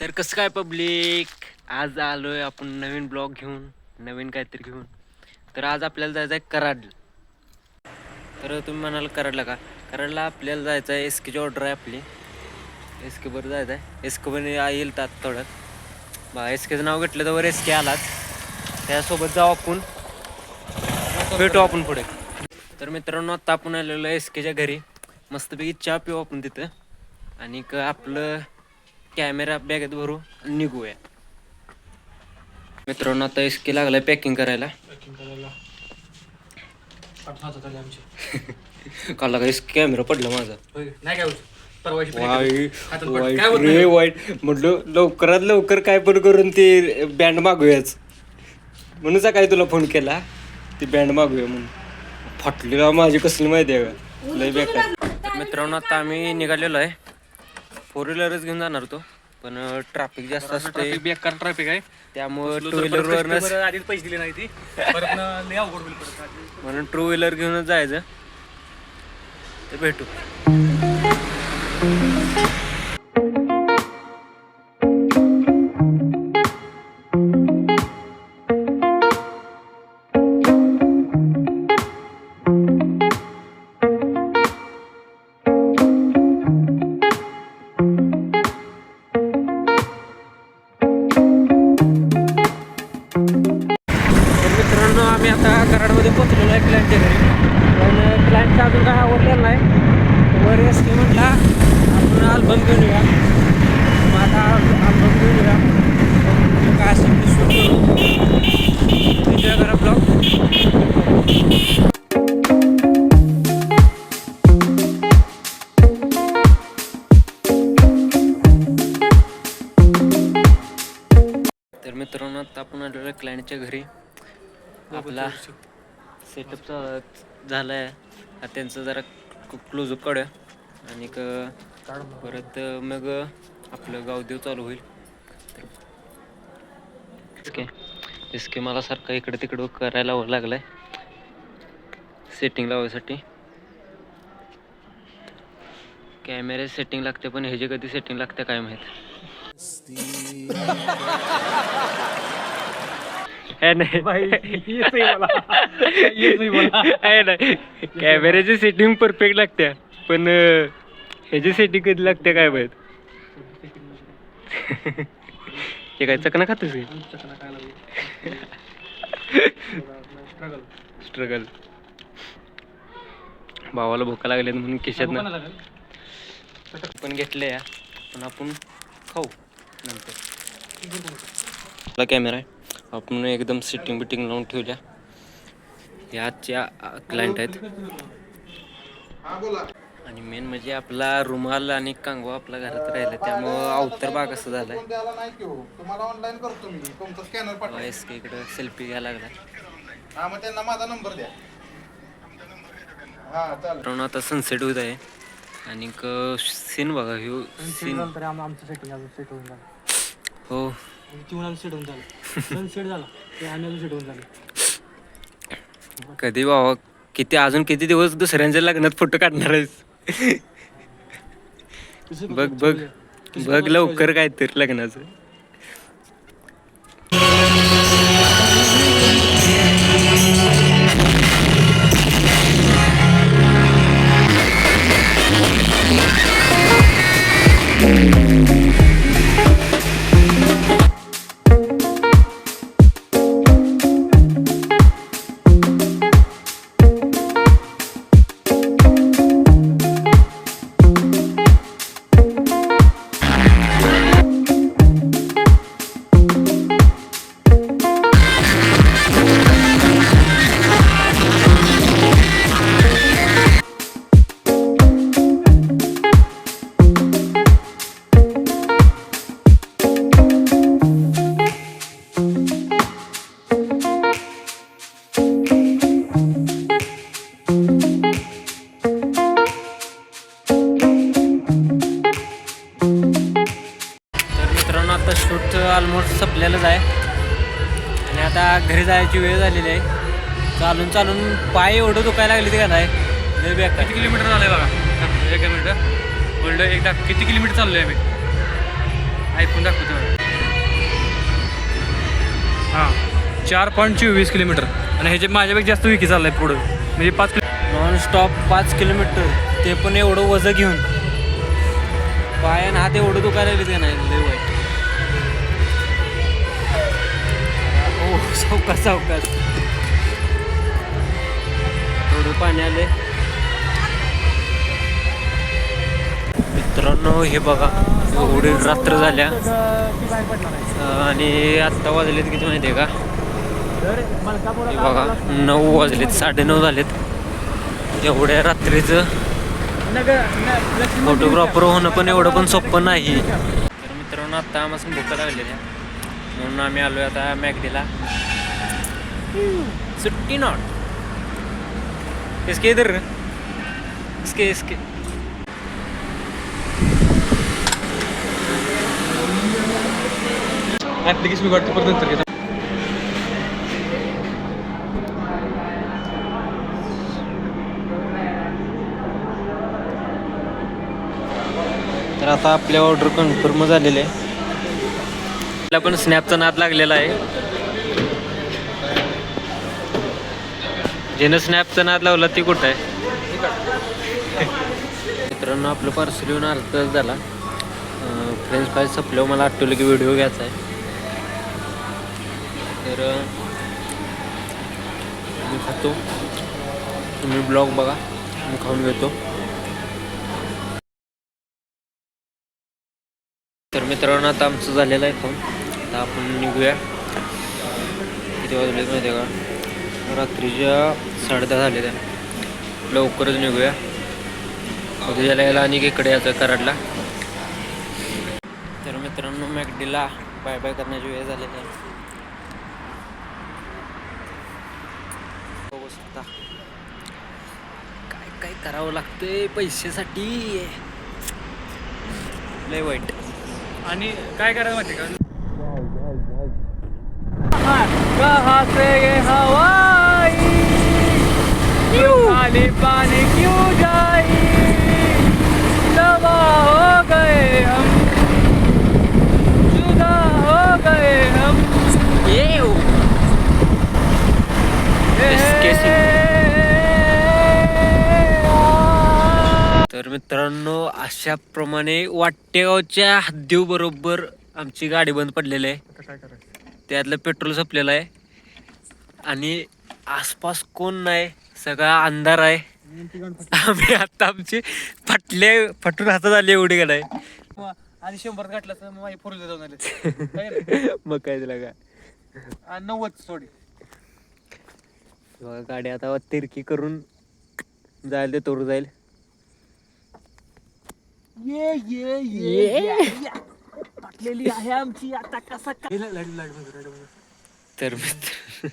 तर कसं काय पब्लिक, आज आलोय आपण नवीन ब्लॉग घेऊन, नवीन काहीतरी घेऊन. तर आज आपल्याला जायचं आहे कराड. तर तुम्ही म्हणाल कराडला का? कराडला आपल्याला जायचं आहे, एस केची ऑर्डर आहे आपली. एस केवर जायचं आहे. एस के येईल तात थोडं बा. एस केचं नाव घेतलं तर वर एस के आलाच. त्यासोबत जाऊ आपण, भेटू आपण पुढे. तर मित्रांनो, आता आपण आलेलो एस केच्या घरी. मस्तपैकी चहा पिऊ आपण तिथं आणि आपलं कॅमेरा बॅगेत भरू आणि निघूया. मित्रांनो, आता एसके लागलाय पॅकिंग करायला. काला का कॅमेरा पडला माझा. वाईट म्हटलं, लवकरात लवकर काय पण करून ते बँड मागूयाच म्हणून सकाळी तुला फोन केला. ती बँड मागूया म्हणून. फाटलेला माझी कसली माहिती आहे का, लय बेकार. मित्रांनो, आता आम्ही निघालेलो आहे. 4 व्हीलरच घेऊन जाणार होतो, पण ट्रॅफिक जास्त असते, बेकार ट्रॅफिक आहे. त्यामुळे 2 व्हीलरवरच आधीच पैसे दिले नाही ती म्हणून 2 व्हीलर घेऊनच जायचं. ते भेटू. मित्रांनो, आम्ही आता कराडमध्ये पोहोचलेलो आहे क्लायंटच्या घरी. पण क्लायंटचा अजून काय आवडलेलं नाही. वर एस के म्हटला आपण अल्बम घेऊन येऊया. मग आता अल्बम घेऊन येऊया. काय असेल ते शूट करू. एन्जॉय करा ब्लॉग. तर मित्रांनो, आता आपण आलेलो आहे क्लायंटच्या घरी. आपला सेटअप झाला आहे. त्यांचं जरा क्लोजअप काढूया आणि परत मग आपलं गावदेव चालू होईल. तर इसके मला सारखं इकडे तिकडं करायला लागलाय सेटिंग लावायसाठी. कॅमेरे सेटिंग लागते, पण ह्याची कधी सेटिंग लागते काय माहित. कॅमेऱ्याची सेटिंग परफेक्ट लागते, पण ह्याची सेटिंग कधी लागते काय माहित. हे काय चकना खातोस? स्ट्रगल. भावाला भूका लागले म्हणून खिशात पण घेतले या, पण आपण खाऊ नंतर. कॅमेरा आहे, आपण एकदम सेटिंग बिटिंग लावून ठेवल्या. या आजच्या क्लायंट आहेत. आणि मेन म्हणजे आपला रुमाल आणि कांगवा आपला घरात राहिला, त्यामुळं अवतर भाग असं झालाय. एस के इकडं सेल्फी घ्यायला लागला. मग त्यांना माझा नंबर द्या. आता सनसेट होत आहे आणि सीन बघा, ह्यो सीन. आमचं सेटिंग अजून सेट होऊन झालं. हो, सेट होऊन झालं. सनसेट झाला ते आम्ही सेट होऊन झालं. कधी बाबा, अजून किती दिवस दुसऱ्यांच्या लग्नात फोटो काढणार आहेस? बघ बघ बघ लवकर काय तर लग्नाचं. आता शूट ऑलमोस्ट संपलेलंच आहे आणि आता घरी जायची वेळ झालेली आहे. चालून चालून पाय एवढं दुखायला लागले ते का नाही. किती किलोमीटर झालं आहे बघा. 1 मिनिट बोललं एकदा किती किलोमीटर चाललो आहे मी. ऐकून दाखवतो हां 4.24 किलोमीटर आणि ह्याचे माझ्यापेक्षा जास्त विकी चाललाय पुढं म्हणजे 5 नॉन स्टॉप 5 किलोमीटर, ते पण एवढं वजं घेऊन. पायानं हात एवढं दुखायला लागले का नाही, लय वाईट. ओ सावकाश सावकाश, थोडं पाणी आले. मित्रांनो हे बघा, एवढी रात्र झाल्या आणि आत्ता वाजलेत किती माहिती आहे का? हे बघा 9 वाजलेत, 9:30 झालेत. एवढ्या रात्रीचं फोटोग्राफर होणं पण एवढं पण सोपं नाही. तर मित्रांनो आत्ता आम्हाला भूक लागलेली आहे म्हणून आम्ही आलोय आता मॅकडीला. सुट्टी नॉट इसके इधर इसके ॲप्लिकेशन वाटतं परत नंतर घेतो. तर आता आपल्या ऑर्डर कन्फर्म झालेले आहे. आपला पण स्नॅपचा नाद लागलेला आहे. ज्यानं स्नॅपचा नाद लावला ती कुठं आहे? मित्रांनो आपलं पार्सल येऊन अर्धा तास झाला. फ्रेंच फ्राईज संपल्यावर मला आठवलं की व्हिडिओ घ्यायचा आहे. तर मी खातो, तुम्ही ब्लॉग बघा, मी खाऊन घेतो. तर मित्रांनो आता आमचं झालेलं आहे फोन. आता आपण निघूया. किती वाजले माहिती आहे का? रात्रीच्या 10:30 झाले त्या. लवकरच निघूया. उद्या यायला आणि इकडे यायचं कराडला. तर मित्रांनो मॅकडीला बाय बाय करण्याची वेळ झालेली आहे. बघू शकता काय काय करावं लागतंय पैशासाठी, लय वाईट. आणि काय करायचं माहिती का? कहाँ से ये हवाई खाली पानी क्यों जाई, दवा हो गए हम, जुदा हो गए हम. तर मित्रांनो अशाप्रमाणे वाटेगावच्या हद्दीबरोबर आमची गाडी बंद पडलेली आहे. काय करायचं? त्यातलं पेट्रोल संपलेलं आहे आणि आसपास कोण नाही, सगळा अंधार आहे. आम्ही आता आमची फटून हातात आली एवढी गाडी आहे. आणि 100 गाठला तर मग माझी 4 व्हीलर जाऊन आले. मग काय तुला का 90 सोडी. बघा गाडी आता तिरकी करून जायला ते तोरू जाईल. फाटलेली आहे आमची आता कसा तर मित्र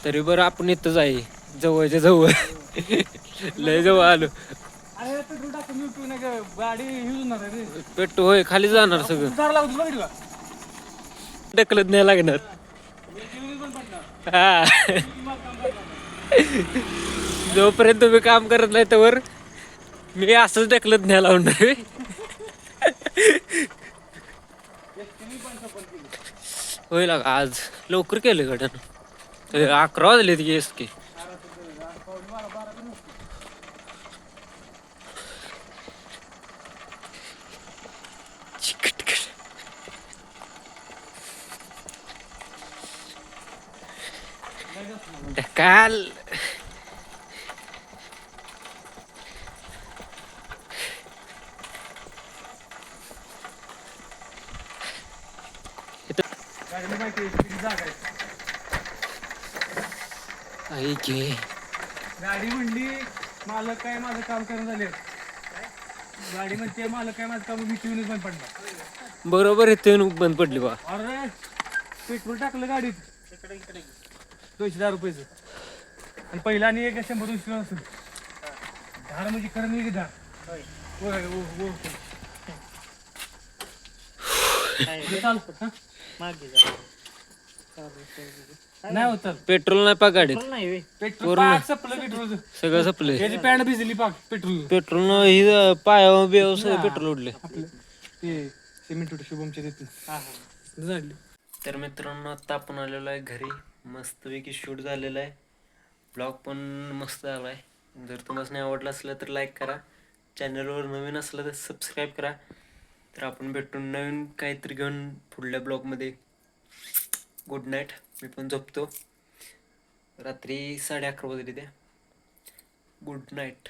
तरी बरं आपण इथंच आहे, जवळच्या जवळ. लय जवळ आलो. अरे पेट्रोल टाकून मी पिऊ नका, गाडी यूज होणार आहे रे. पेट्रोल होय खाली जाणार सगळं, उधार लागतो बघ का? ढकलत नाही लागणार. हा जोपर्यंत तुम्ही काम करत नाही तोवर मी असंच ढकलत न्यायला लावणार. होईल आज लवकर केलं गाड्यानं. 11 वाजले ती एस की. ढकाल गाडी म्हणली मालक काय माझं काम करून झाले. गाडी म्हणते मालक काय माझं काम मी पिऊनच बंद पडला. बरोबर इथे बंद पडली बा. अरे पेट्रोल टाकलं गाडीत 210 रुपयाचं आणि पहिला आणि एक 100-200 असेल. धार म्हणजे खरं नाही धार. नाही होत पेट्रोल नाही पाक गाडीत नाही पेट्रोल पाक संपलं पेट्रोल सगळं संपलंय त्याची पॅन्ट भिजली पाक पेट्रोल पेट्रोल ही पायावर बियावर सगळं पेट्रोल उडले आपलं ते सिमेंट होतं शुभमच्या तिथून झाडली. तर मित्रांनो आता आपण आलेलो आहे घरी मस्तपैकी शूट झालेलं आहे ब्लॉग पण मस्त झाला आहे जर तुम्हाला आवडलं असलं तर लाईक करा चॅनलवर नवीन असलं तर सबस्क्राईब करा तर आपण भेटून नवीन काहीतरी घेऊन पुढल्या ब्लॉगमध्ये गुड नाईट मी पण झोपतो रात्री 11:30 वाजले त्या गुड नाईट